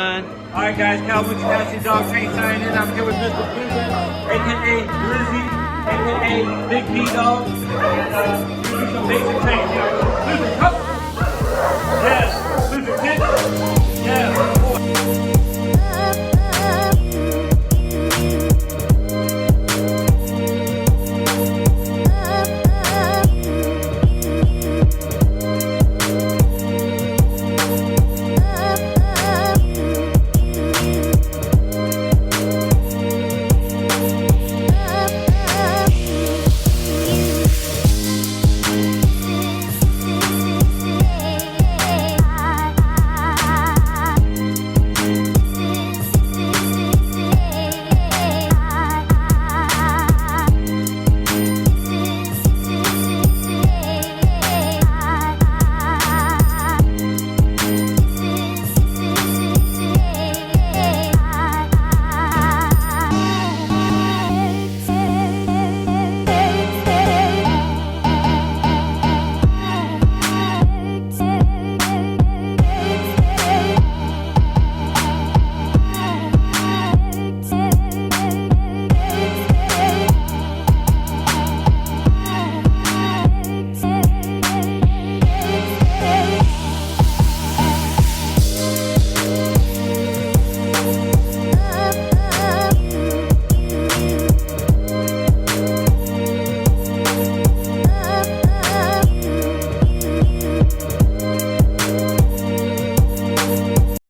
Alright guys, Cowboy Cassie Dog Train signing in. I'm here with Mr. Blizzard, aka Blizzy, aka Big B Dog. And we do some basic training. Blizzard, come! Yes, Blizzard, get!